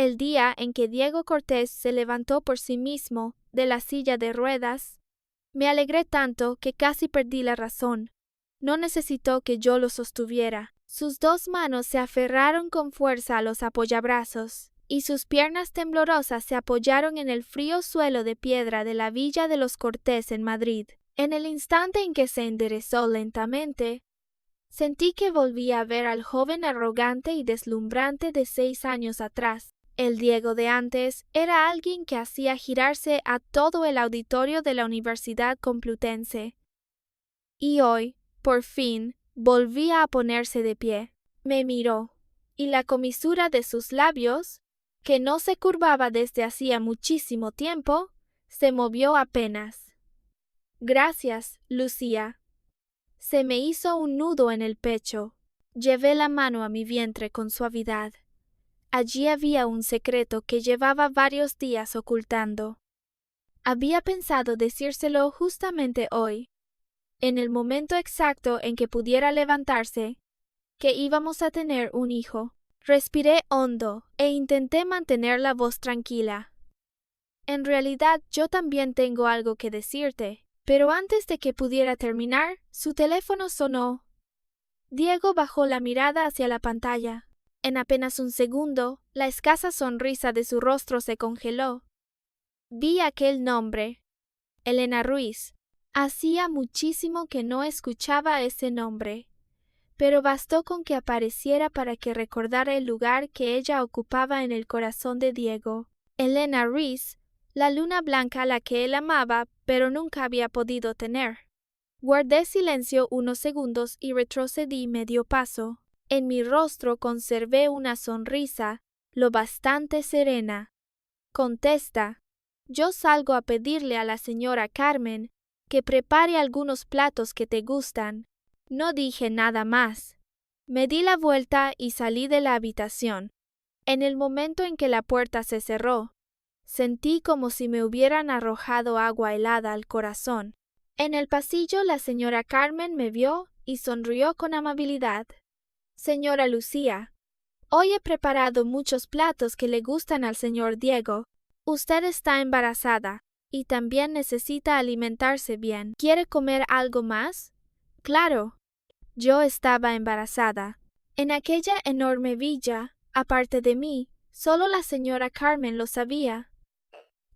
El día en que Diego Cortés se levantó por sí mismo de la silla de ruedas, me alegré tanto que casi perdí la razón. No necesitó que yo lo sostuviera. Sus dos manos se aferraron con fuerza a los apoyabrazos, y sus piernas temblorosas se apoyaron en el frío suelo de piedra de la villa de los Cortés en Madrid. En el instante en que se enderezó lentamente, sentí que volvía a ver al joven arrogante y deslumbrante de 6 años atrás. El Diego de antes era alguien que hacía girarse a todo el auditorio de la Universidad Complutense. Y hoy, por fin, volvía a ponerse de pie. Me miró, y la comisura de sus labios, que no se curvaba desde hacía muchísimo tiempo, se movió apenas. Gracias, Lucía. Se me hizo un nudo en el pecho. Llevé la mano a mi vientre con suavidad. Allí había un secreto que llevaba varios días ocultando. Había pensado decírselo justamente hoy, en el momento exacto en que pudiera levantarse, que íbamos a tener un hijo. Respiré hondo e intenté mantener la voz tranquila. En realidad, yo también tengo algo que decirte. Pero antes de que pudiera terminar, su teléfono sonó. Diego bajó la mirada hacia la pantalla. En apenas un segundo, la escasa sonrisa de su rostro se congeló. Vi aquel nombre, Elena Ruiz. Hacía muchísimo que no escuchaba ese nombre, pero bastó con que apareciera para que recordara el lugar que ella ocupaba en el corazón de Diego. Elena Ruiz, la luna blanca a la que él amaba, pero nunca había podido tener. Guardé silencio unos segundos y retrocedí medio paso. En mi rostro conservé una sonrisa lo bastante serena. Contesta. Yo salgo a pedirle a la señora Carmen que prepare algunos platos que te gustan. No dije nada más. Me di la vuelta y salí de la habitación. En el momento en que la puerta se cerró, sentí como si me hubieran arrojado agua helada al corazón. En el pasillo la señora Carmen me vio y sonrió con amabilidad. Señora Lucía, hoy he preparado muchos platos que le gustan al señor Diego. Usted está embarazada y también necesita alimentarse bien. ¿Quiere comer algo más? Claro. Yo estaba embarazada. En aquella enorme villa, aparte de mí, solo la señora Carmen lo sabía.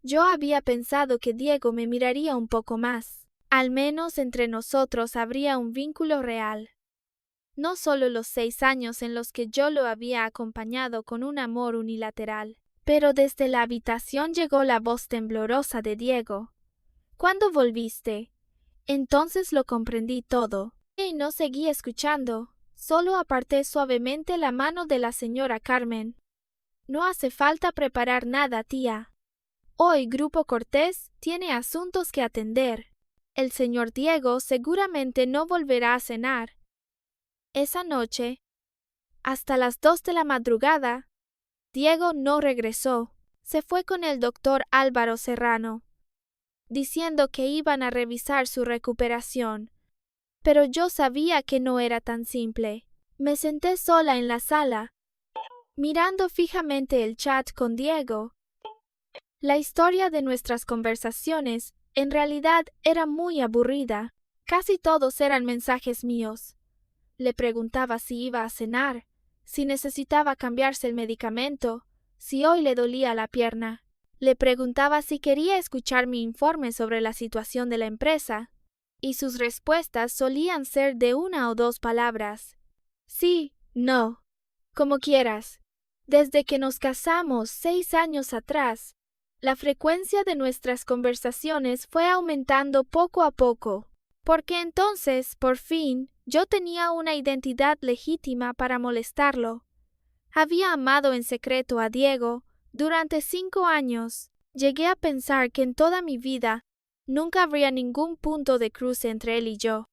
Yo había pensado que Diego me miraría un poco más. Al menos entre nosotros habría un vínculo real. No solo los 6 años en los que yo lo había acompañado con un amor unilateral, pero desde la habitación llegó la voz temblorosa de Diego. ¿Cuándo volviste? Entonces lo comprendí todo, y no seguí escuchando, solo aparté suavemente la mano de la señora Carmen. No hace falta preparar nada, tía. Hoy Grupo Cortés tiene asuntos que atender. El señor Diego seguramente no volverá a cenar. Esa noche, hasta las 2 de la madrugada, Diego no regresó. Se fue con el doctor Álvaro Serrano, diciendo que iban a revisar su recuperación. Pero yo sabía que no era tan simple. Me senté sola en la sala, mirando fijamente el chat con Diego. La historia de nuestras conversaciones en realidad era muy aburrida. Casi todos eran mensajes míos. Le preguntaba si iba a cenar, si necesitaba cambiarse el medicamento, si hoy le dolía la pierna. Le preguntaba si quería escuchar mi informe sobre la situación de la empresa, y sus respuestas solían ser de 1 o 2 palabras. Sí, no, como quieras. Desde que nos casamos 6 años atrás, la frecuencia de nuestras conversaciones fue aumentando poco a poco, porque entonces, por fin, yo tenía una identidad legítima para molestarlo. Había amado en secreto a Diego durante 5 años. Llegué a pensar que en toda mi vida nunca habría ningún punto de cruce entre él y yo,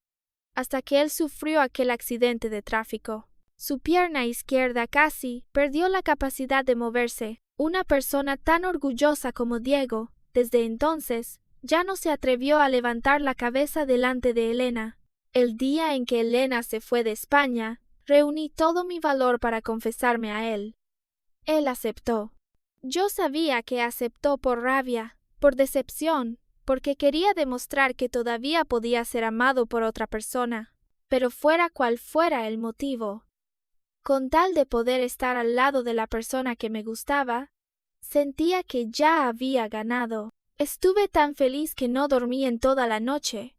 hasta que él sufrió aquel accidente de tráfico. Su pierna izquierda casi perdió la capacidad de moverse. Una persona tan orgullosa como Diego, desde entonces, ya no se atrevió a levantar la cabeza delante de Elena. El día en que Elena se fue de España, reuní todo mi valor para confesarme a él. Él aceptó. Yo sabía que aceptó por rabia, por decepción, porque quería demostrar que todavía podía ser amado por otra persona, pero fuera cual fuera el motivo. Con tal de poder estar al lado de la persona que me gustaba, sentía que ya había ganado. Estuve tan feliz que no dormí en toda la noche.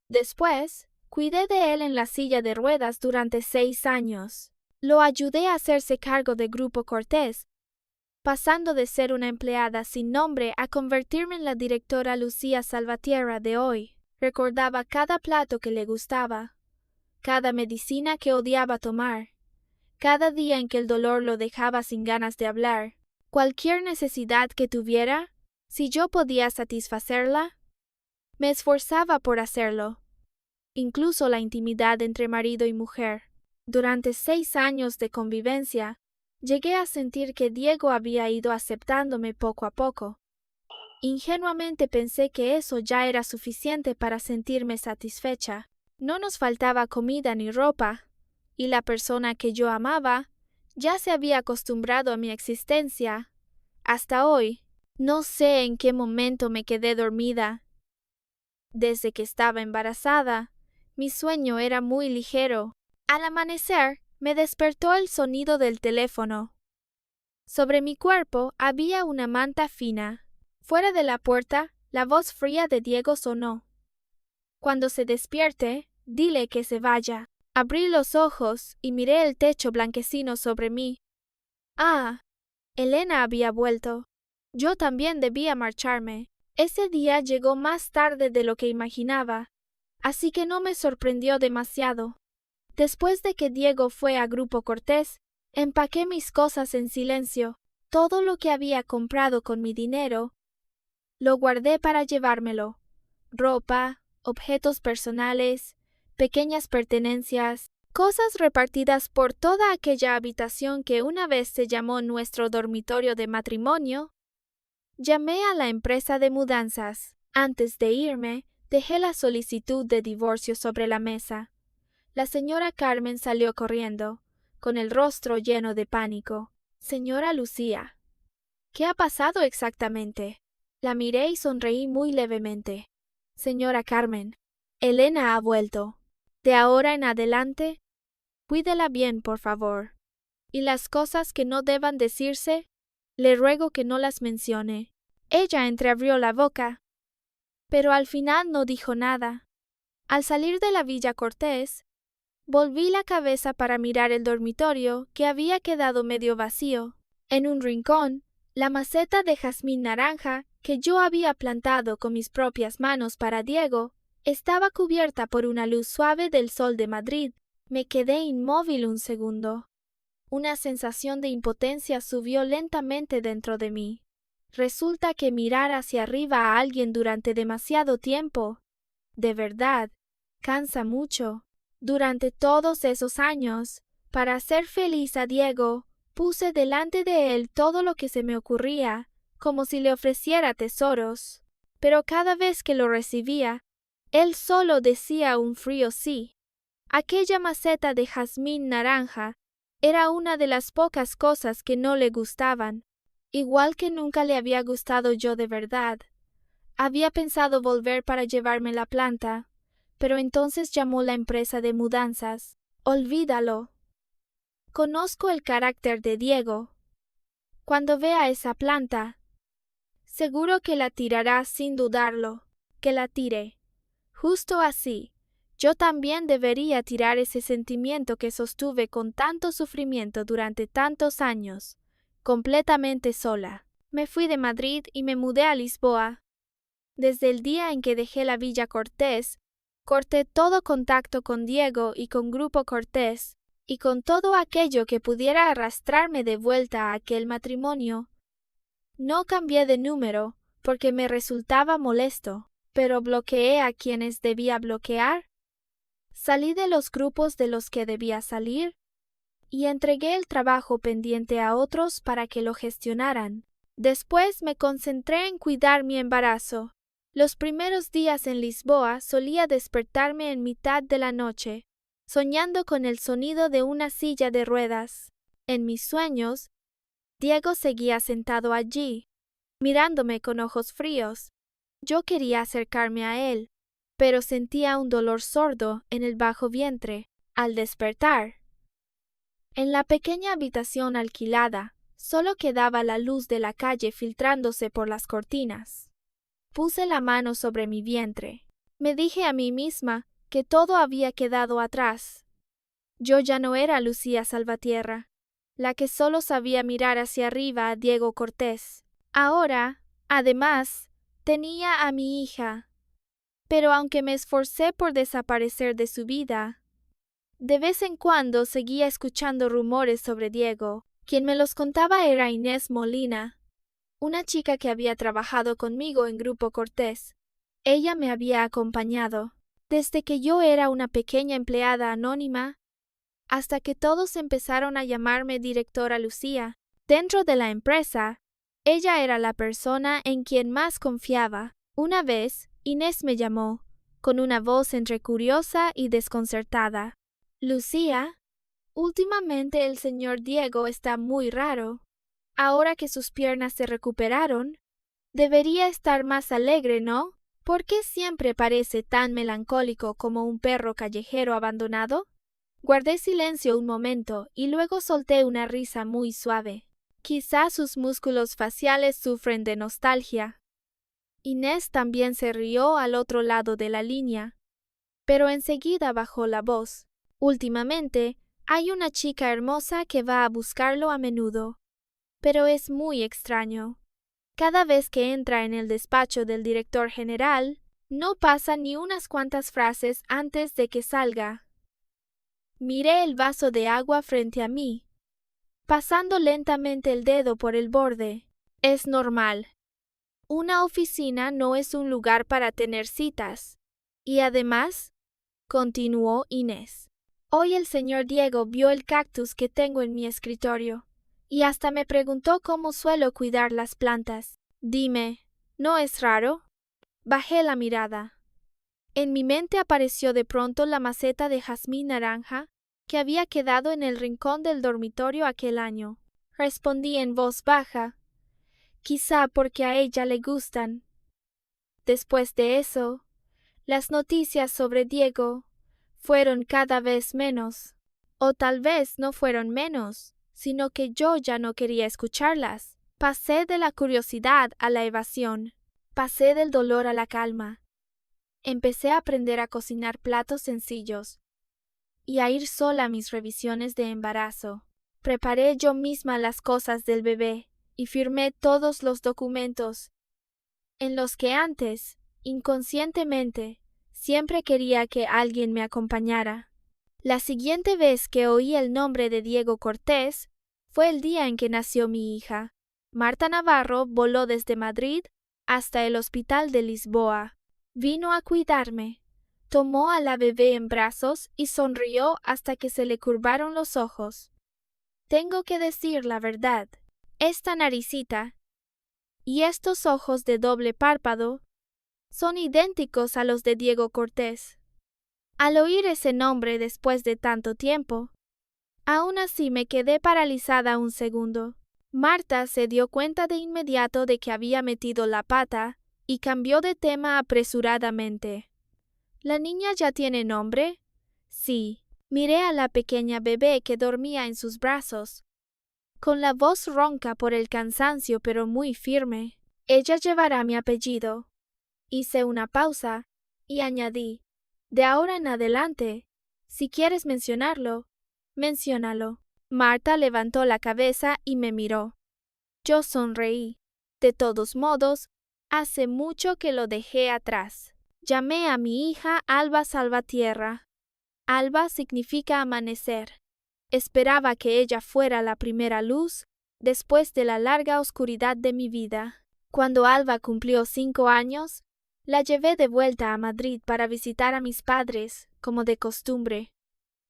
Después, cuidé de él en la silla de ruedas durante 6 años. Lo ayudé a hacerse cargo de Grupo Cortés, pasando de ser una empleada sin nombre a convertirme en la directora Lucía Salvatierra de hoy. Recordaba cada plato que le gustaba, cada medicina que odiaba tomar, cada día en que el dolor lo dejaba sin ganas de hablar. Cualquier necesidad que tuviera, si yo podía satisfacerla, me esforzaba por hacerlo. Incluso la intimidad entre marido y mujer. Durante 6 años de convivencia, llegué a sentir que Diego había ido aceptándome poco a poco. Ingenuamente pensé que eso ya era suficiente para sentirme satisfecha. No nos faltaba comida ni ropa, y la persona que yo amaba ya se había acostumbrado a mi existencia. Hasta hoy, no sé en qué momento me quedé dormida. Desde que estaba embarazada, mi sueño era muy ligero. Al amanecer, me despertó el sonido del teléfono. Sobre mi cuerpo había una manta fina. Fuera de la puerta, la voz fría de Diego sonó. Cuando se despierte, dile que se vaya. Abrí los ojos y miré el techo blanquecino sobre mí. Ah, Elena había vuelto. Yo también debía marcharme. Ese día llegó más tarde de lo que imaginaba, así que no me sorprendió demasiado. Después de que Diego fue a Grupo Cortés, empaqué mis cosas en silencio. Todo lo que había comprado con mi dinero, lo guardé para llevármelo. Ropa, objetos personales, pequeñas pertenencias, cosas repartidas por toda aquella habitación que una vez se llamó nuestro dormitorio de matrimonio. Llamé a la empresa de mudanzas. Antes de irme, dejé la solicitud de divorcio sobre la mesa. La señora Carmen salió corriendo, con el rostro lleno de pánico. Señora Lucía, ¿qué ha pasado exactamente? La miré y sonreí muy levemente. Señora Carmen, Elena ha vuelto. De ahora en adelante, cuídela bien, por favor. Y las cosas que no deban decirse, le ruego que no las mencione. Ella entreabrió la boca, pero al final no dijo nada. Al salir de la Villa Cortés, volví la cabeza para mirar el dormitorio, que había quedado medio vacío. En un rincón, la maceta de jazmín naranja, que yo había plantado con mis propias manos para Diego, estaba cubierta por una luz suave del sol de Madrid. Me quedé inmóvil un segundo. Una sensación de impotencia subió lentamente dentro de mí. Resulta que mirar hacia arriba a alguien durante demasiado tiempo, de verdad, cansa mucho. Durante todos esos años, para hacer feliz a Diego, puse delante de él todo lo que se me ocurría, como si le ofreciera tesoros. Pero cada vez que lo recibía, él solo decía un frío sí. Aquella maceta de jazmín naranja era una de las pocas cosas que no le gustaban, igual que nunca le había gustado yo de verdad. Había pensado volver para llevarme la planta, pero entonces llamó la empresa de mudanzas. Olvídalo. Conozco el carácter de Diego. Cuando vea esa planta, seguro que la tirará sin dudarlo. Que la tire. Justo así, yo también debería tirar ese sentimiento que sostuve con tanto sufrimiento durante tantos años, completamente sola. Me fui de Madrid y me mudé a Lisboa. Desde el día en que dejé la Villa Cortés, corté todo contacto con Diego y con Grupo Cortés, y con todo aquello que pudiera arrastrarme de vuelta a aquel matrimonio. No cambié de número, porque me resultaba molesto, pero bloqueé a quienes debía bloquear. Salí de los grupos de los que debía salir, y entregué el trabajo pendiente a otros para que lo gestionaran. Después me concentré en cuidar mi embarazo. Los primeros días en Lisboa solía despertarme en mitad de la noche, soñando con el sonido de una silla de ruedas. En mis sueños, Diego seguía sentado allí, mirándome con ojos fríos. Yo quería acercarme a él, pero sentía un dolor sordo en el bajo vientre al despertar. En la pequeña habitación alquilada, solo quedaba la luz de la calle filtrándose por las cortinas. Puse la mano sobre mi vientre. Me dije a mí misma que todo había quedado atrás. Yo ya no era Lucía Salvatierra, la que solo sabía mirar hacia arriba a Diego Cortés. Ahora, además, tenía a mi hija. Pero aunque me esforcé por desaparecer de su vida, de vez en cuando seguía escuchando rumores sobre Diego. Quien me los contaba era Inés Molina, una chica que había trabajado conmigo en Grupo Cortés. Ella me había acompañado desde que yo era una pequeña empleada anónima hasta que todos empezaron a llamarme directora Lucía. Dentro de la empresa, ella era la persona en quien más confiaba. Una vez, Inés me llamó, con una voz entre curiosa y desconcertada. Lucía, últimamente el señor Diego está muy raro. Ahora que sus piernas se recuperaron, debería estar más alegre, ¿no? ¿Por qué siempre parece tan melancólico como un perro callejero abandonado? Guardé silencio un momento y luego solté una risa muy suave. Quizá sus músculos faciales sufren de nostalgia. Inés también se rió al otro lado de la línea, pero enseguida bajó la voz. Últimamente, hay una chica hermosa que va a buscarlo a menudo, pero es muy extraño. Cada vez que entra en el despacho del director general, no pasa ni unas cuantas frases antes de que salga. Miré el vaso de agua frente a mí, pasando lentamente el dedo por el borde. Es normal. Una oficina no es un lugar para tener citas. Y además, continuó Inés, hoy el señor Diego vio el cactus que tengo en mi escritorio, y hasta me preguntó cómo suelo cuidar las plantas. Dime, ¿no es raro? Bajé la mirada. En mi mente apareció de pronto la maceta de jazmín naranja que había quedado en el rincón del dormitorio aquel año. Respondí en voz baja, quizá porque a ella le gustan. Después de eso, las noticias sobre Diego fueron cada vez menos. O tal vez no fueron menos, sino que yo ya no quería escucharlas. Pasé de la curiosidad a la evasión. Pasé del dolor a la calma. Empecé a aprender a cocinar platos sencillos y a ir sola a mis revisiones de embarazo. Preparé yo misma las cosas del bebé y firmé todos los documentos en los que antes, inconscientemente, siempre quería que alguien me acompañara. La siguiente vez que oí el nombre de Diego Cortés fue el día en que nació mi hija. Marta Navarro voló desde Madrid hasta el hospital de Lisboa. Vino a cuidarme. Tomó a la bebé en brazos y sonrió hasta que se le curvaron los ojos. Tengo que decir la verdad. Esta naricita y estos ojos de doble párpado son idénticos a los de Diego Cortés. Al oír ese nombre después de tanto tiempo, aún así me quedé paralizada un segundo. Marta se dio cuenta de inmediato de que había metido la pata y cambió de tema apresuradamente. ¿La niña ya tiene nombre? Sí. Miré a la pequeña bebé que dormía en sus brazos, con la voz ronca por el cansancio pero muy firme. Ella llevará mi apellido. Hice una pausa y añadí, de ahora en adelante, si quieres mencionarlo, menciónalo. Marta levantó la cabeza y me miró. Yo sonreí. De todos modos, hace mucho que lo dejé atrás. Llamé a mi hija Alba Salvatierra. Alba significa amanecer. Esperaba que ella fuera la primera luz después de la larga oscuridad de mi vida. Cuando Alba cumplió 5 años, la llevé de vuelta a Madrid para visitar a mis padres, como de costumbre.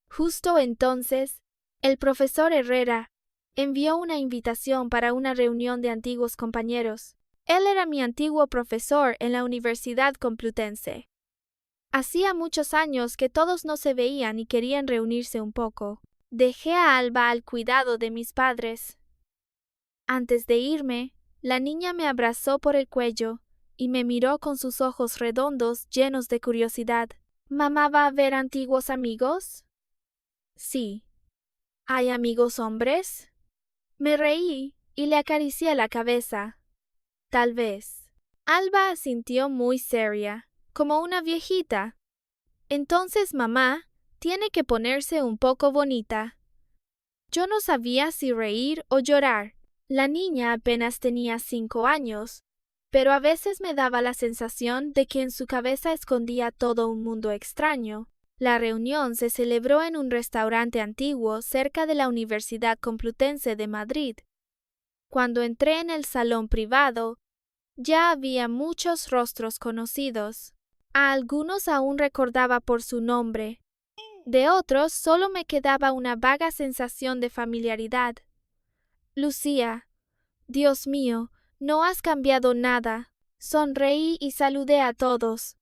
Justo entonces, el profesor Herrera envió una invitación para una reunión de antiguos compañeros. Él era mi antiguo profesor en la Universidad Complutense. Hacía muchos años que todos no se veían y querían reunirse un poco. Dejé a Alba al cuidado de mis padres. Antes de irme, la niña me abrazó por el cuello y me miró con sus ojos redondos llenos de curiosidad. ¿Mamá va a ver antiguos amigos? Sí. ¿Hay amigos hombres? Me reí y le acaricié la cabeza. Tal vez. Alba asintió muy seria, como una viejita. Entonces mamá tiene que ponerse un poco bonita. Yo no sabía si reír o llorar. La niña apenas tenía 5 años, pero a veces me daba la sensación de que en su cabeza escondía todo un mundo extraño. La reunión se celebró en un restaurante antiguo cerca de la Universidad Complutense de Madrid. Cuando entré en el salón privado, ya había muchos rostros conocidos. A algunos aún recordaba por su nombre. De otros solo me quedaba una vaga sensación de familiaridad. Lucía, Dios mío, no has cambiado nada. Sonreí y saludé a todos.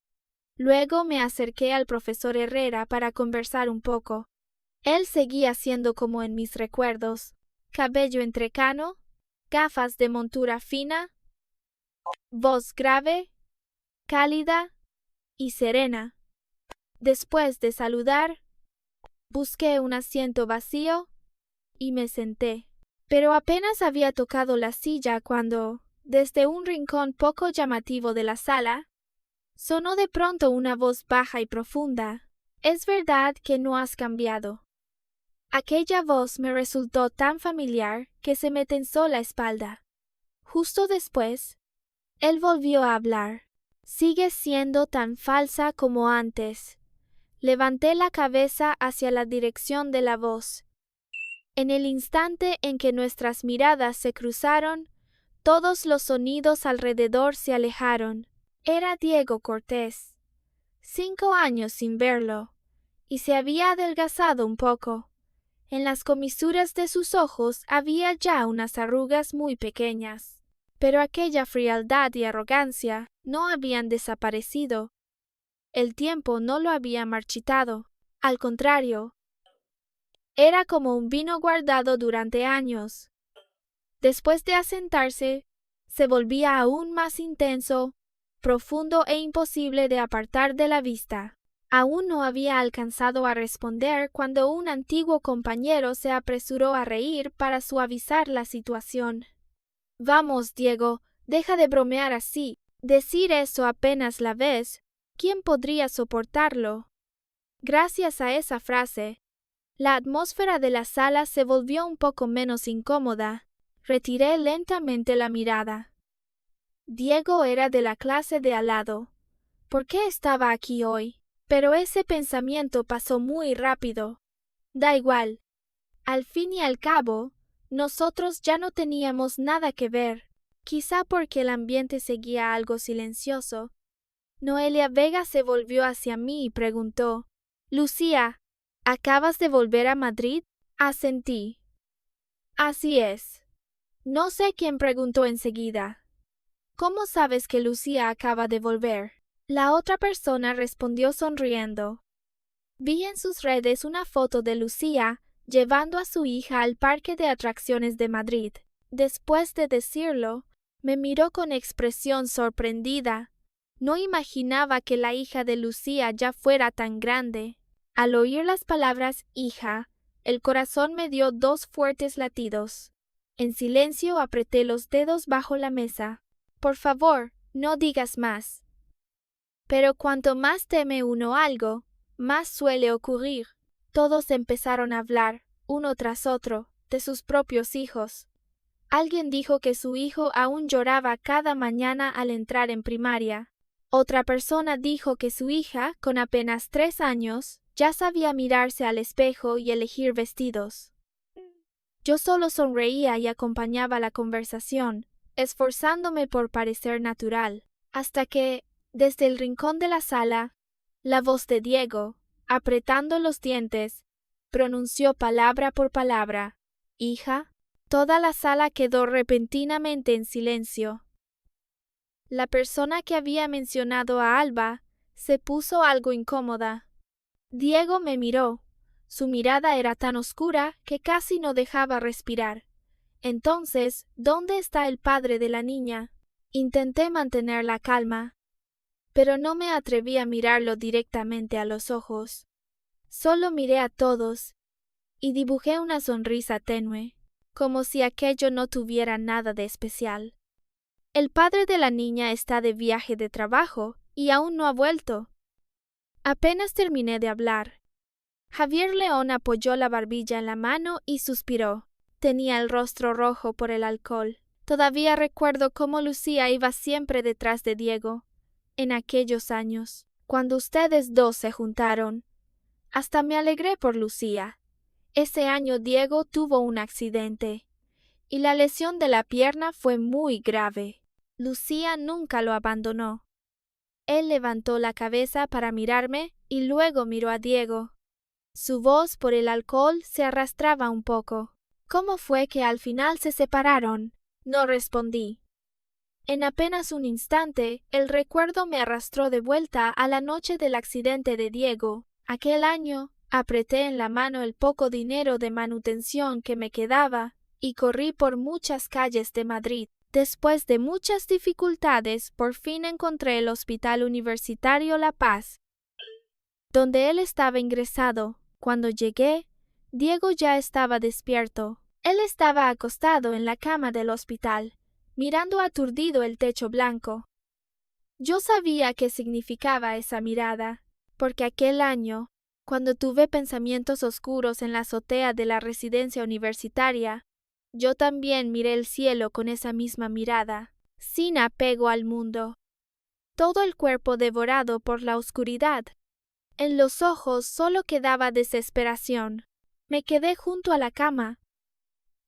Luego me acerqué al profesor Herrera para conversar un poco. Él seguía siendo como en mis recuerdos. Cabello entrecano, gafas de montura fina, voz grave, cálida y serena. Después de saludar, busqué un asiento vacío y me senté. Pero apenas había tocado la silla cuando, desde un rincón poco llamativo de la sala, sonó de pronto una voz baja y profunda. Es verdad que no has cambiado. Aquella voz me resultó tan familiar que se me tensó la espalda. Justo después, él volvió a hablar. Sigues siendo tan falsa como antes. Levanté la cabeza hacia la dirección de la voz. En el instante en que nuestras miradas se cruzaron, todos los sonidos alrededor se alejaron. Era Diego Cortés. 5 años sin verlo, y se había adelgazado un poco. En las comisuras de sus ojos había ya unas arrugas muy pequeñas, pero aquella frialdad y arrogancia no habían desaparecido. El tiempo no lo había marchitado. Al contrario, era como un vino guardado durante años. Después de asentarse, se volvía aún más intenso, profundo e imposible de apartar de la vista. Aún no había alcanzado a responder cuando un antiguo compañero se apresuró a reír para suavizar la situación. Vamos, Diego, deja de bromear así. Decir eso apenas la ves. ¿Quién podría soportarlo? Gracias a esa frase, la atmósfera de la sala se volvió un poco menos incómoda. Retiré lentamente la mirada. Diego era de la clase de al lado. ¿Por qué estaba aquí hoy? Pero ese pensamiento pasó muy rápido. Da igual. Al fin y al cabo, nosotros ya no teníamos nada que ver. Quizá porque el ambiente seguía algo silencioso. Noelia Vega se volvió hacia mí y preguntó: Lucía, ¿acabas de volver a Madrid? Asentí. Así es. No sé quién preguntó enseguida. ¿Cómo sabes que Lucía acaba de volver? La otra persona respondió sonriendo. Vi en sus redes una foto de Lucía llevando a su hija al parque de atracciones de Madrid. Después de decirlo, me miró con expresión sorprendida. No imaginaba que la hija de Lucía ya fuera tan grande. Al oír las palabras hija, el corazón me dio 2 fuertes latidos. En silencio apreté los dedos bajo la mesa. Por favor, no digas más. Pero cuanto más teme uno algo, más suele ocurrir. Todos empezaron a hablar, uno tras otro, de sus propios hijos. Alguien dijo que su hijo aún lloraba cada mañana al entrar en primaria. Otra persona dijo que su hija, con apenas 3 años, ya sabía mirarse al espejo y elegir vestidos. Yo solo sonreía y acompañaba la conversación, esforzándome por parecer natural, hasta que, desde el rincón de la sala, la voz de Diego, apretando los dientes, pronunció palabra por palabra: hija. Toda la sala quedó repentinamente en silencio. La persona que había mencionado a Alba se puso algo incómoda. Diego me miró. Su mirada era tan oscura que casi no dejaba respirar. Entonces, ¿dónde está el padre de la niña? Intenté mantener la calma, pero no me atreví a mirarlo directamente a los ojos. Solo miré a todos y dibujé una sonrisa tenue, como si aquello no tuviera nada de especial. El padre de la niña está de viaje de trabajo y aún no ha vuelto. Apenas terminé de hablar. Javier León apoyó la barbilla en la mano y suspiró. Tenía el rostro rojo por el alcohol. Todavía recuerdo cómo Lucía iba siempre detrás de Diego, en aquellos años, cuando ustedes dos se juntaron. Hasta me alegré por Lucía. Ese año Diego tuvo un accidente, y la lesión de la pierna fue muy grave. Lucía nunca lo abandonó. Él levantó la cabeza para mirarme y luego miró a Diego. Su voz por el alcohol se arrastraba un poco. ¿Cómo fue que al final se separaron? No respondí. En apenas un instante, el recuerdo me arrastró de vuelta a la noche del accidente de Diego. Aquel año, apreté en la mano el poco dinero de manutención que me quedaba y corrí por muchas calles de Madrid. Después de muchas dificultades, por fin encontré el Hospital Universitario La Paz, donde él estaba ingresado. Cuando llegué, Diego ya estaba despierto. Él estaba acostado en la cama del hospital, mirando aturdido el techo blanco. Yo sabía qué significaba esa mirada, porque aquel año, cuando tuve pensamientos oscuros en la azotea de la residencia universitaria, yo también miré el cielo con esa misma mirada, sin apego al mundo. Todo el cuerpo devorado por la oscuridad. En los ojos solo quedaba desesperación. Me quedé junto a la cama,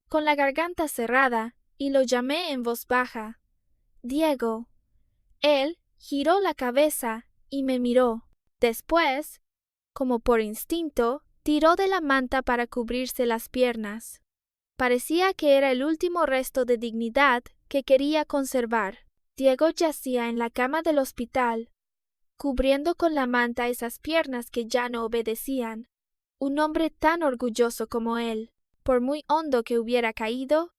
con la garganta cerrada, y lo llamé en voz baja. Diego. Él giró la cabeza y me miró. Después, como por instinto, tiró de la manta para cubrirse las piernas. Parecía que era el último resto de dignidad que quería conservar. Diego yacía en la cama del hospital, cubriendo con la manta esas piernas que ya no obedecían. Un hombre tan orgulloso como él, por muy hondo que hubiera caído,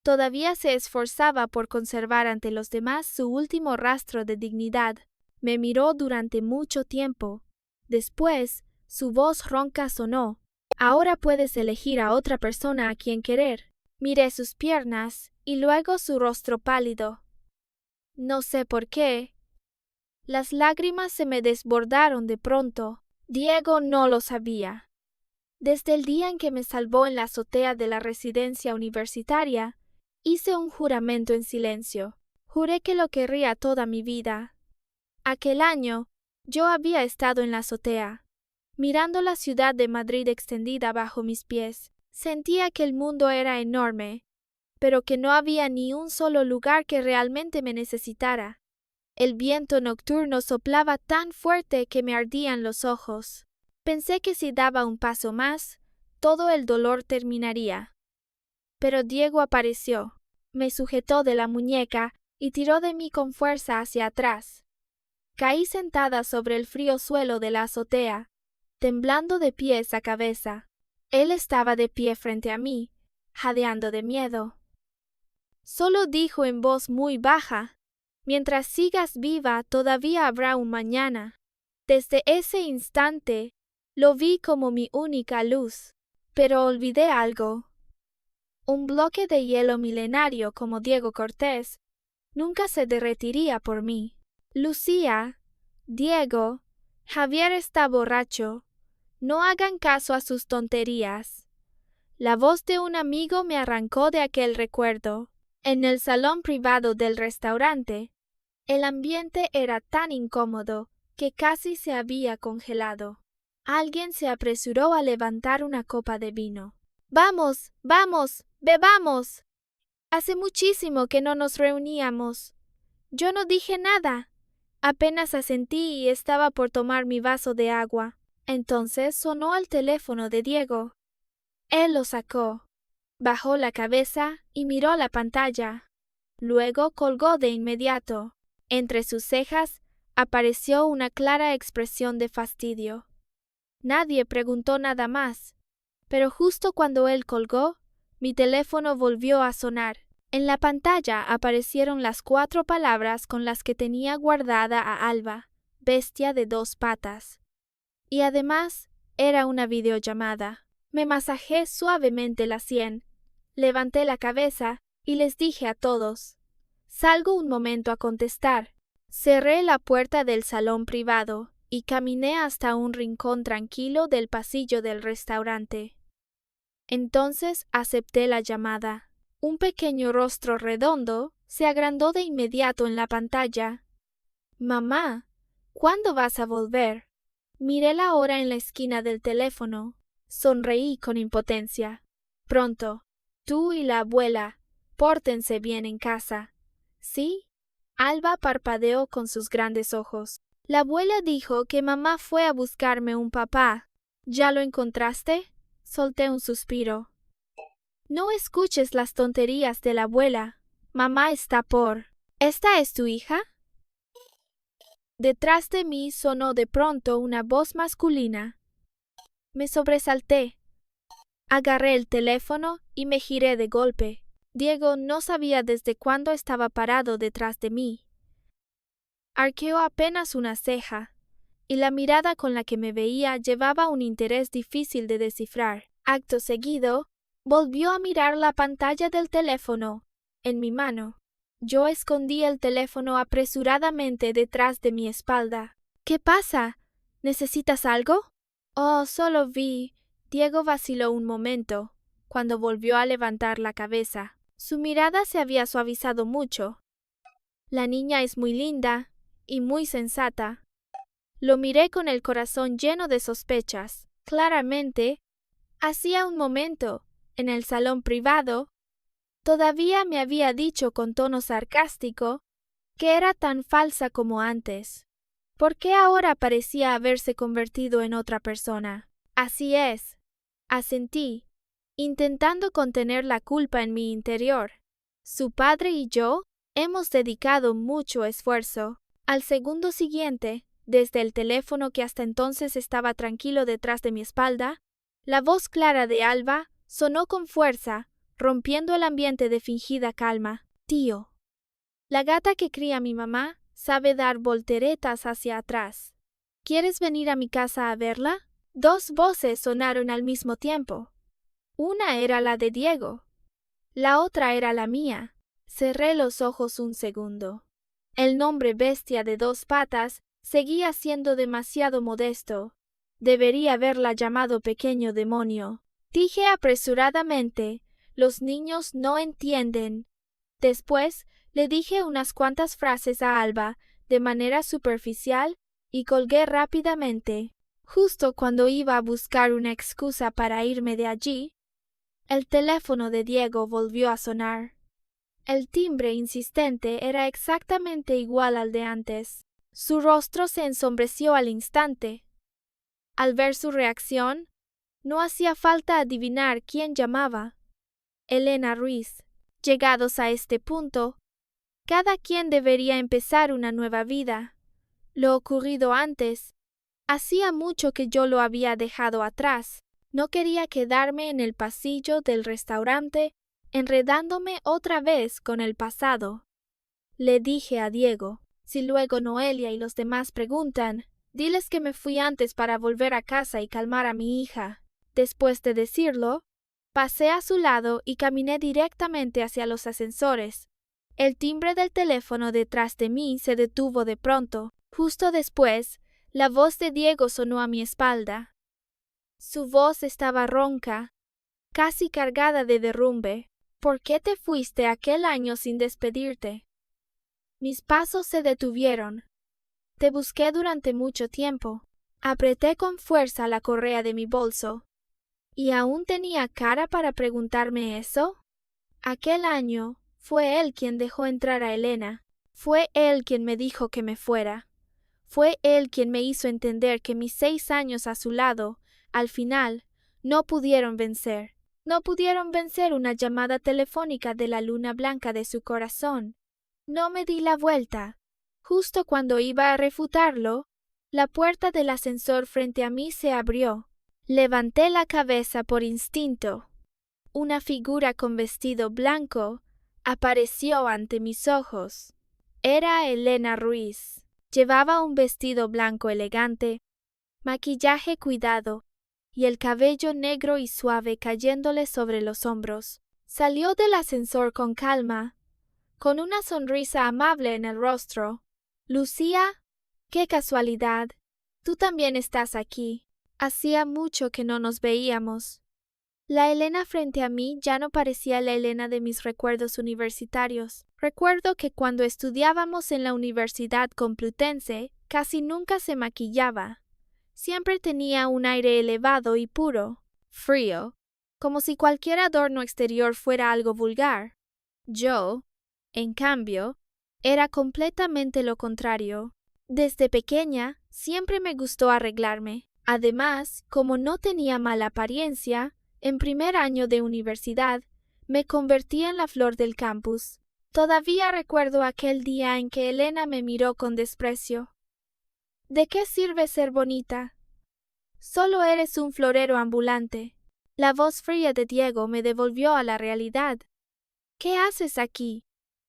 todavía se esforzaba por conservar ante los demás su último rastro de dignidad. Me miró durante mucho tiempo. Después, su voz ronca sonó. Ahora puedes elegir a otra persona a quien querer. Miré sus piernas y luego su rostro pálido. No sé por qué. Las lágrimas se me desbordaron de pronto. Diego no lo sabía. Desde el día en que me salvó en la azotea de la residencia universitaria, hice un juramento en silencio. Juré que lo querría toda mi vida. Aquel año, yo había estado en la azotea, mirando la ciudad de Madrid extendida bajo mis pies. Sentía que el mundo era enorme, pero que no había ni un solo lugar que realmente me necesitara. El viento nocturno soplaba tan fuerte que me ardían los ojos. Pensé que si daba un paso más, todo el dolor terminaría. Pero Diego apareció, me sujetó de la muñeca y tiró de mí con fuerza hacia atrás. Caí sentada sobre el frío suelo de la azotea, temblando de pies a cabeza. Él estaba de pie frente a mí, jadeando de miedo. Solo dijo en voz muy baja: «Mientras sigas viva, todavía habrá un mañana». Desde ese instante, lo vi como mi única luz. Pero olvidé algo. Un bloque de hielo milenario como Diego Cortés nunca se derretiría por mí. Lucía, Diego, Javier está borracho. No hagan caso a sus tonterías. La voz de un amigo me arrancó de aquel recuerdo. En el salón privado del restaurante, el ambiente era tan incómodo que casi se había congelado. Alguien se apresuró a levantar una copa de vino. «Vamos, vamos, bebamos. Hace muchísimo que no nos reuníamos». Yo no dije nada. Apenas asentí y estaba por tomar mi vaso de agua. Entonces sonó el teléfono de Diego. Él lo sacó, bajó la cabeza y miró la pantalla. Luego colgó de inmediato. Entre sus cejas apareció una clara expresión de fastidio. Nadie preguntó nada más, pero justo cuando él colgó, Mi teléfono volvió a sonar. En la pantalla aparecieron las 4 palabras con las que tenía guardada a Alba, bestia de 2 patas. Y además, era una videollamada. Me masajé suavemente la sien, levanté la cabeza y les dije a todos: salgo un momento a contestar. Cerré la puerta del salón privado y caminé hasta un rincón tranquilo del pasillo del restaurante. Entonces acepté la llamada. Un pequeño rostro redondo se agrandó de inmediato en la pantalla. Mamá, ¿cuándo vas a volver? Miré la hora en la esquina del teléfono. Sonreí con impotencia. Pronto. Tú y la abuela, pórtense bien en casa. ¿Sí? Alba parpadeó con sus grandes ojos. La abuela dijo que mamá fue a buscarme un papá. ¿Ya lo encontraste? Solté un suspiro. No escuches las tonterías de la abuela. Mamá está por... ¿Esta es tu hija? Detrás de mí sonó de pronto una voz masculina. Me sobresalté. Agarré el teléfono y me giré de golpe. Diego no sabía desde cuándo estaba parado detrás de mí. Arqueó apenas una ceja, y la mirada con la que me veía llevaba un interés difícil de descifrar. Acto seguido, volvió a mirar la pantalla del teléfono, en mi mano. Yo escondí el teléfono apresuradamente detrás de mi espalda. ¿Qué pasa? ¿Necesitas algo? Oh, solo vi. Diego vaciló un momento, cuando volvió a levantar la cabeza. Su mirada se había suavizado mucho. La niña es muy linda y muy sensata. Lo miré con el corazón lleno de sospechas. Claramente, hacía un momento, en el salón privado, todavía me había dicho con tono sarcástico que era tan falsa como antes. ¿Por qué ahora parecía haberse convertido en otra persona? Así es, asentí, intentando contener la culpa en mi interior. Su padre y yo hemos dedicado mucho esfuerzo. Al segundo siguiente, desde el teléfono que hasta entonces estaba tranquilo detrás de mi espalda, la voz clara de Alba sonó con fuerza, rompiendo el ambiente de fingida calma. Tío. La gata que cría mi mamá sabe dar volteretas hacia atrás. ¿Quieres venir a mi casa a verla? 2 voces sonaron al mismo tiempo. Una era la de Diego. La otra era la mía. Cerré los ojos un segundo. El nombre bestia de 2 patas seguía siendo demasiado modesto. Debería haberla llamado pequeño demonio. Dije apresuradamente: los niños no entienden. Después le dije unas cuantas frases a Alba de manera superficial y colgué rápidamente. Justo cuando iba a buscar una excusa para irme de allí, el teléfono de Diego volvió a sonar. El timbre insistente era exactamente igual al de antes. Su rostro se ensombreció al instante. Al ver su reacción, no hacía falta adivinar quién llamaba. Elena Ruiz. Llegados a este punto, cada quien debería empezar una nueva vida. Lo ocurrido antes, hacía mucho que yo lo había dejado atrás. No quería quedarme en el pasillo del restaurante enredándome otra vez con el pasado. Le dije a Diego: si luego Noelia y los demás preguntan, diles que me fui antes para volver a casa y calmar a mi hija. Después de decirlo, pasé a su lado y caminé directamente hacia los ascensores. El timbre del teléfono detrás de mí se detuvo de pronto. Justo después, la voz de Diego sonó a mi espalda. Su voz estaba ronca, casi cargada de derrumbe. ¿Por qué te fuiste aquel año sin despedirte? Mis pasos se detuvieron. Te busqué durante mucho tiempo. Apreté con fuerza la correa de mi bolso. ¿Y aún tenía cara para preguntarme eso? Aquel año fue él quien dejó entrar a Elena. Fue él quien me dijo que me fuera. Fue él quien me hizo entender que mis 6 años a su lado, al final, no pudieron vencer. No pudieron vencer una llamada telefónica de la luna blanca de su corazón. No me di la vuelta. Justo cuando iba a refutarlo, la puerta del ascensor frente a mí se abrió. Levanté la cabeza por instinto. una figura con vestido blanco apareció ante mis ojos. Era Elena Ruiz. Llevaba un vestido blanco elegante, maquillaje cuidado y el cabello negro y suave cayéndole sobre los hombros. Salió del ascensor con calma, con una sonrisa amable en el rostro. Lucía, qué casualidad. Tú también estás aquí. Hacía mucho que no nos veíamos. La Elena frente a mí ya no parecía la Elena de mis recuerdos universitarios. Recuerdo que cuando estudiábamos en la Universidad Complutense casi nunca se maquillaba. Siempre tenía un aire elevado y puro, frío, como si cualquier adorno exterior fuera algo vulgar. Yo, en cambio, era completamente lo contrario. Desde pequeña siempre me gustó arreglarme. Además, como no tenía mala apariencia, en primer año de universidad me convertí en la flor del campus. Todavía recuerdo aquel día en que Elena me miró con desprecio. ¿De qué sirve ser bonita? Solo eres un florero ambulante. La voz fría de Diego me devolvió a la realidad. ¿Qué haces aquí?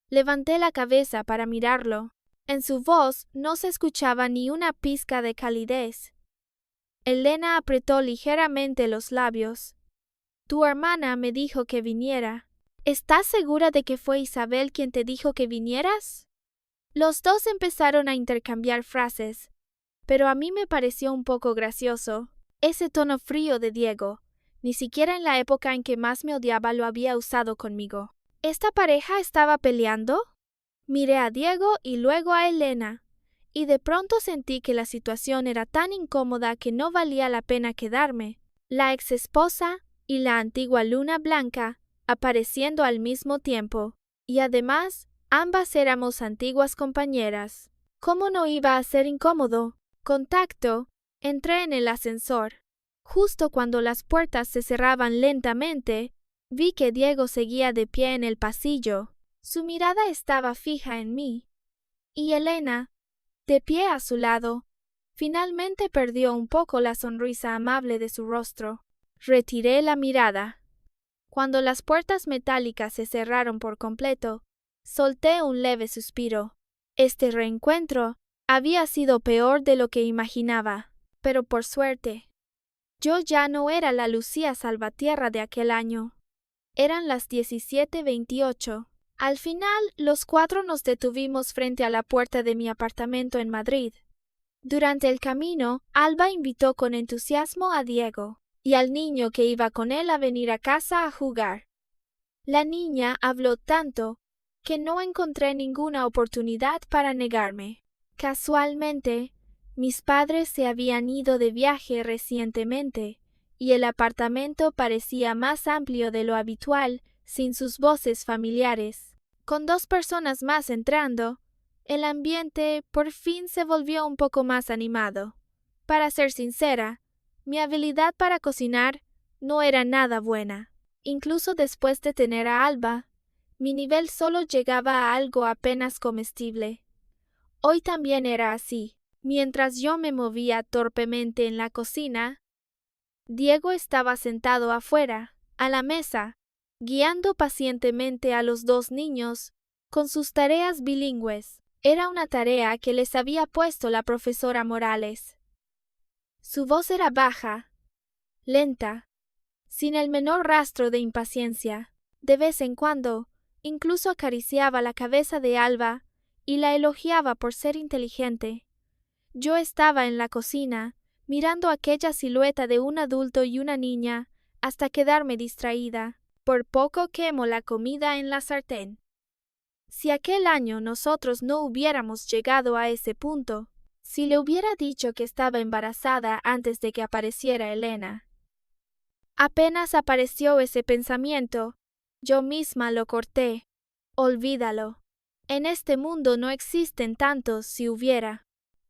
Levanté la cabeza para mirarlo. En su voz no se escuchaba ni una pizca de calidez. Elena apretó ligeramente los labios. Tu hermana me dijo que viniera. ¿Estás segura de que fue Isabel quien te dijo que vinieras? Los dos empezaron a intercambiar frases, pero a mí me pareció un poco gracioso. Ese tono frío de Diego, ni siquiera en la época en que más me odiaba lo había usado conmigo. ¿Esta pareja estaba peleando? Miré a Diego y luego a Elena, y de pronto sentí que la situación era tan incómoda que no valía la pena quedarme. La exesposa y la antigua luna blanca apareciendo al mismo tiempo, y además ambas éramos antiguas compañeras. ¿Cómo no iba a ser incómodo? Contacto. Entré en el ascensor. Justo cuando las puertas se cerraban lentamente, vi que Diego seguía de pie en el pasillo. Su mirada estaba fija en mí. Y Elena, de pie a su lado, finalmente perdió un poco la sonrisa amable de su rostro. Retiré la mirada. Cuando las puertas metálicas se cerraron por completo, solté un leve suspiro. Este reencuentro había sido peor de lo que imaginaba, pero por suerte, yo ya no era la Lucía Salvatierra de aquel año. Eran las 17:28. Al final, los cuatro nos detuvimos frente a la puerta de mi apartamento en Madrid. Durante el camino, Alba invitó con entusiasmo a Diego y al niño que iba con él a venir a casa a jugar. La niña habló tanto que no encontré ninguna oportunidad para negarme. Casualmente, mis padres se habían ido de viaje recientemente y el apartamento parecía más amplio de lo habitual sin sus voces familiares. Con dos personas más entrando, el ambiente por fin se volvió un poco más animado. Para ser sincera, mi habilidad para cocinar no era nada buena. Incluso después de tener a Alba, mi nivel solo llegaba a algo apenas comestible. Hoy también era así. Mientras yo me movía torpemente en la cocina, Diego estaba sentado afuera, a la mesa, guiando pacientemente a los dos niños con sus tareas bilingües. Era una tarea que les había puesto la profesora Morales. Su voz era baja, lenta, sin el menor rastro de impaciencia. De vez en cuando, incluso acariciaba la cabeza de Alba y la elogiaba por ser inteligente. Yo estaba en la cocina, mirando aquella silueta de un adulto y una niña, hasta quedarme distraída. Por poco quemo la comida en la sartén. Si aquel año nosotros no hubiéramos llegado a ese punto, si le hubiera dicho que estaba embarazada antes de que apareciera Elena. Apenas apareció ese pensamiento, yo misma lo corté. Olvídalo. En este mundo no existen tantos si hubiera.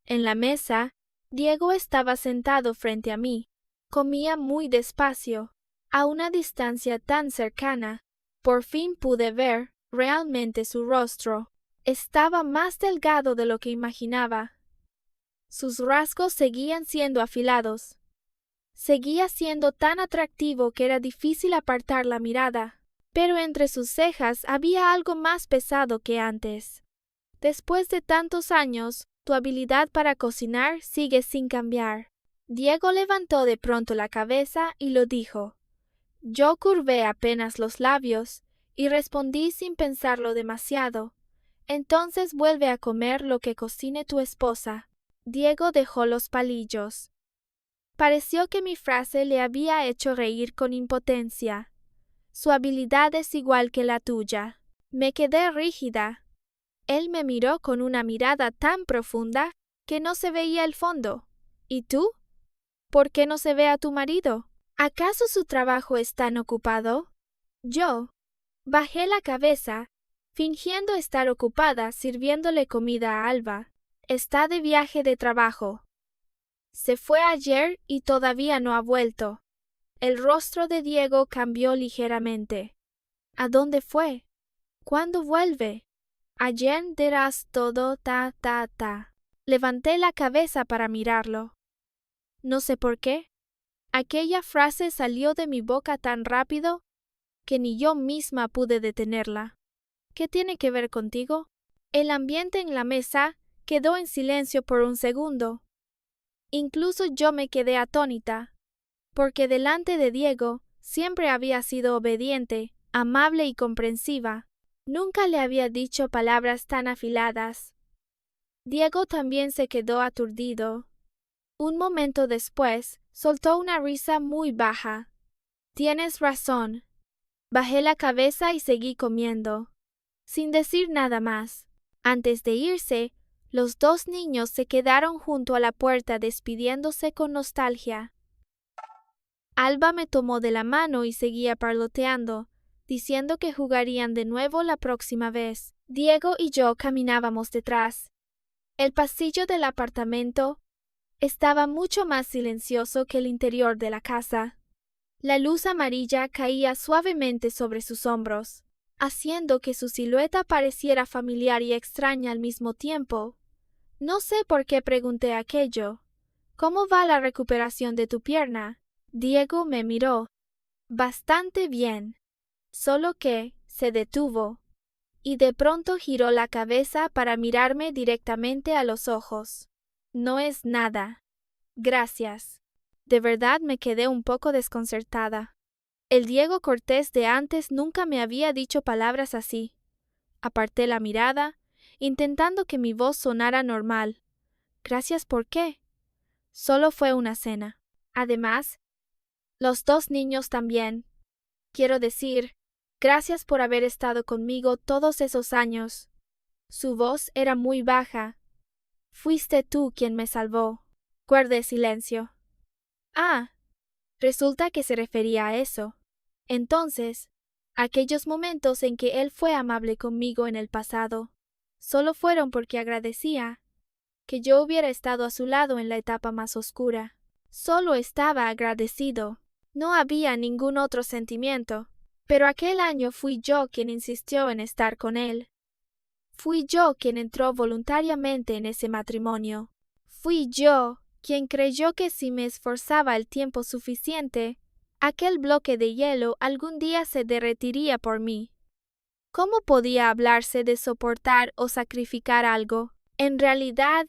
En la mesa, Diego estaba sentado frente a mí. Comía muy despacio, a una distancia tan cercana. Por fin pude ver realmente su rostro. Estaba más delgado de lo que imaginaba. Sus rasgos seguían siendo afilados. Seguía siendo tan atractivo que era difícil apartar la mirada, pero entre sus cejas había algo más pesado que antes. Después de tantos años, tu habilidad para cocinar sigue sin cambiar. Diego levantó de pronto la cabeza y lo dijo. Yo curvé apenas los labios y respondí sin pensarlo demasiado. Entonces vuelve a comer lo que cocine tu esposa. Diego dejó los palillos. Pareció que mi frase le había hecho reír con impotencia. Su habilidad es igual que la tuya. Me quedé rígida. Él me miró con una mirada tan profunda que no se veía el fondo. ¿Y tú? ¿Por qué no se ve a tu marido? ¿Acaso su trabajo es tan ocupado? Yo bajé la cabeza, fingiendo estar ocupada sirviéndole comida a Alba. Está de viaje de trabajo. Se fue ayer y todavía no ha vuelto. El rostro de Diego cambió ligeramente. ¿A dónde fue? ¿Cuándo vuelve? Ayer dirás todo ta. Levanté la cabeza para mirarlo. No sé por qué. Aquella frase salió de mi boca tan rápido que ni yo misma pude detenerla. ¿Qué tiene que ver contigo? El ambiente en la mesa quedó en silencio por un segundo. Incluso yo me quedé atónita, porque delante de Diego siempre había sido obediente, amable y comprensiva. Nunca le había dicho palabras tan afiladas. Diego también se quedó aturdido. Un momento después, soltó una risa muy baja. Tienes razón. Bajé la cabeza y seguí comiendo, sin decir nada más. Antes de irse, los dos niños se quedaron junto a la puerta despidiéndose con nostalgia. Alba me tomó de la mano y seguía parloteando, diciendo que jugarían de nuevo la próxima vez. Diego y yo caminábamos detrás. El pasillo del apartamento estaba mucho más silencioso que el interior de la casa. La luz amarilla caía suavemente sobre sus hombros, haciendo que su silueta pareciera familiar y extraña al mismo tiempo. No sé por qué pregunté aquello. ¿Cómo va la recuperación de tu pierna? Diego me miró. Bastante bien. Solo que se detuvo, y de pronto giró la cabeza para mirarme directamente a los ojos. No es nada. Gracias. De verdad me quedé un poco desconcertada. El Diego Cortés de antes nunca me había dicho palabras así. Aparté la mirada, intentando que mi voz sonara normal. ¿Gracias por qué? Solo fue una cena. Además, los dos niños también. Quiero decir, gracias por haber estado conmigo todos esos años. Su voz era muy baja. Fuiste tú quien me salvó. Guardé silencio. Ah, resulta que se refería a eso. Entonces, aquellos momentos en que él fue amable conmigo en el pasado, solo fueron porque agradecía que yo hubiera estado a su lado en la etapa más oscura. Solo estaba agradecido. No había ningún otro sentimiento. Pero aquel año fui yo quien insistió en estar con él. Fui yo quien entró voluntariamente en ese matrimonio. Fui yo quien creyó que si me esforzaba el tiempo suficiente, aquel bloque de hielo algún día se derretiría por mí. ¿Cómo podía hablarse de soportar o sacrificar algo? En realidad,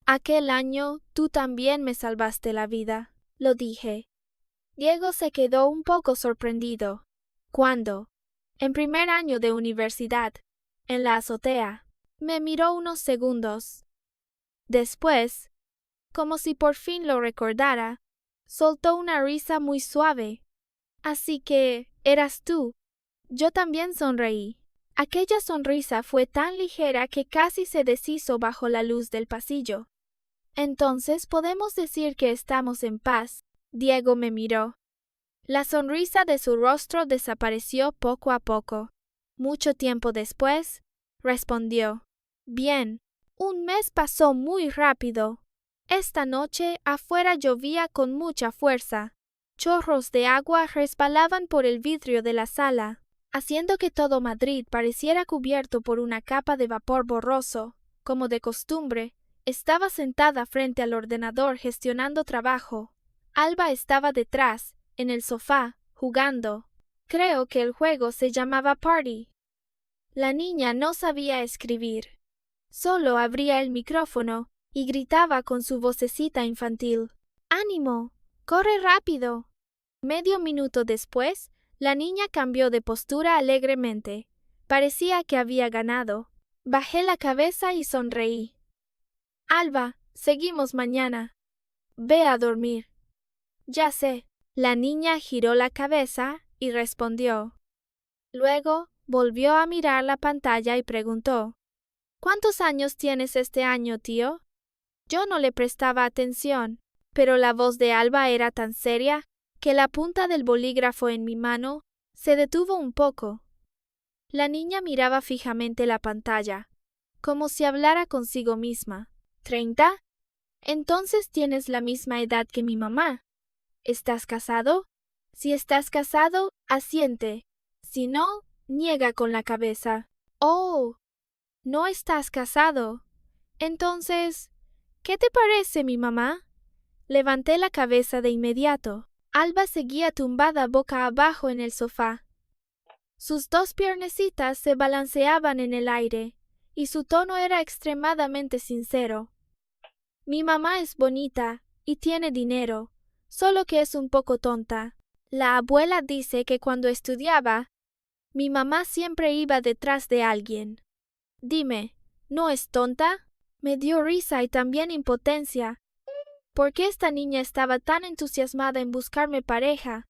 aquel año tú también me salvaste la vida, lo dije. Diego se quedó un poco sorprendido. ¿Cuándo? En primer año de universidad, en la azotea. Me miró unos segundos. Después, como si por fin lo recordara, soltó una risa muy suave. Así que, eras tú. Yo también sonreí. Aquella sonrisa fue tan ligera que casi se deshizo bajo la luz del pasillo. Entonces podemos decir que estamos en paz. Diego me miró. La sonrisa de su rostro desapareció poco a poco. Mucho tiempo después, respondió. Bien, un mes pasó muy rápido. Esta noche afuera llovía con mucha fuerza. Chorros de agua resbalaban por el vidrio de la sala, haciendo que todo Madrid pareciera cubierto por una capa de vapor borroso. Como de costumbre, estaba sentada frente al ordenador gestionando trabajo. Alba estaba detrás, en el sofá, jugando. Creo que el juego se llamaba Party. La niña no sabía escribir. Solo abría el micrófono y gritaba con su vocecita infantil. ¡Ánimo! ¡Corre rápido! Medio minuto después, la niña cambió de postura alegremente. Parecía que había ganado. Bajé la cabeza y sonreí. Alba, seguimos mañana. Ve a dormir. Ya sé. La niña giró la cabeza y respondió. Luego volvió a mirar la pantalla y preguntó. ¿Cuántos años tienes este año, tío? Yo no le prestaba atención, pero la voz de Alba era tan seria que la punta del bolígrafo en mi mano se detuvo un poco. La niña miraba fijamente la pantalla, como si hablara consigo misma. ¿30? Entonces tienes la misma edad que mi mamá. ¿Estás casado? Si estás casado, asiente. Si no, niega con la cabeza. Oh, no estás casado. Entonces, ¿qué te parece mi mamá? Levanté la cabeza de inmediato. Alba seguía tumbada boca abajo en el sofá. Sus dos piernecitas se balanceaban en el aire, y su tono era extremadamente sincero. Mi mamá es bonita y tiene dinero, solo que es un poco tonta. La abuela dice que cuando estudiaba, mi mamá siempre iba detrás de alguien. Dime, ¿no es tonta? Me dio risa y también impotencia. ¿Por qué esta niña estaba tan entusiasmada en buscarme pareja?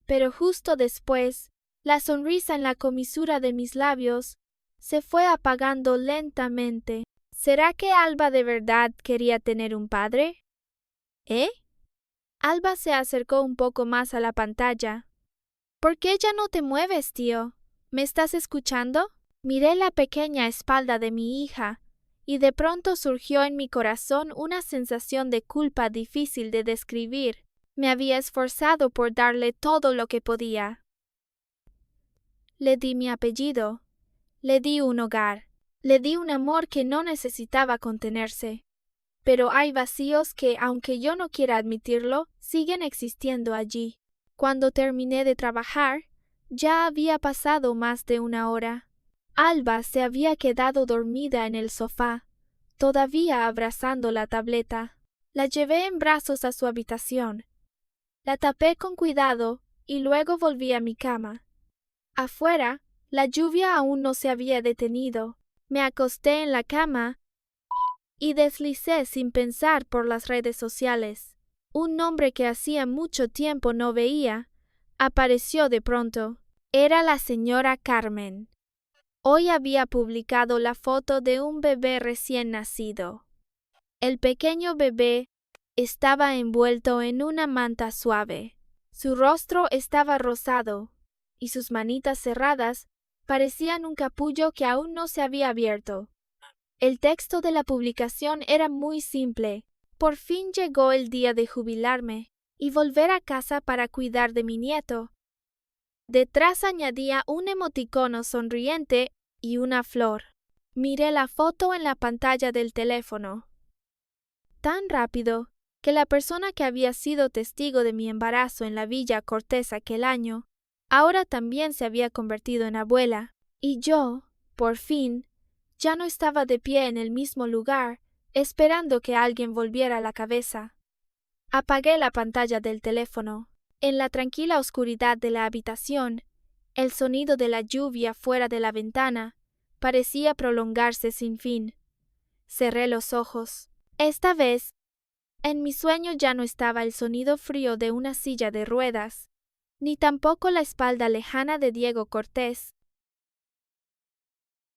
Pero justo después, la sonrisa en la comisura de mis labios se fue apagando lentamente. ¿Será que Alba de verdad quería tener un padre? ¿Eh? Alba se acercó un poco más a la pantalla. ¿Por qué ya no te mueves, tío? ¿Me estás escuchando? Miré la pequeña espalda de mi hija, y de pronto surgió en mi corazón una sensación de culpa difícil de describir. Me había esforzado por darle todo lo que podía. Le di mi apellido, le di un hogar, le di un amor que no necesitaba contenerse. Pero hay vacíos que, aunque yo no quiera admitirlo, siguen existiendo allí. Cuando terminé de trabajar, ya había pasado más de una hora. Alba se había quedado dormida en el sofá, todavía abrazando la tableta. La llevé en brazos a su habitación. La tapé con cuidado y luego volví a mi cama. Afuera, la lluvia aún no se había detenido. Me acosté en la cama y deslicé sin pensar por las redes sociales. Un nombre que hacía mucho tiempo no veía apareció de pronto. Era la señora Carmen. Hoy había publicado la foto de un bebé recién nacido. El pequeño bebé estaba envuelto en una manta suave. Su rostro estaba rosado y sus manitas cerradas parecían un capullo que aún no se había abierto. El texto de la publicación era muy simple. Por fin llegó el día de jubilarme y volver a casa para cuidar de mi nieto. Detrás añadía un emoticono sonriente y una flor. Miré la foto en la pantalla del teléfono. Tan rápido que la persona que había sido testigo de mi embarazo en la Villa Cortés aquel año, ahora también se había convertido en abuela. Y yo, por fin, ya no estaba de pie en el mismo lugar, esperando que alguien volviera la cabeza. Apagué la pantalla del teléfono. En la tranquila oscuridad de la habitación, el sonido de la lluvia fuera de la ventana parecía prolongarse sin fin. Cerré los ojos. Esta vez, en mi sueño ya no estaba el sonido frío de una silla de ruedas, ni tampoco la espalda lejana de Diego Cortés.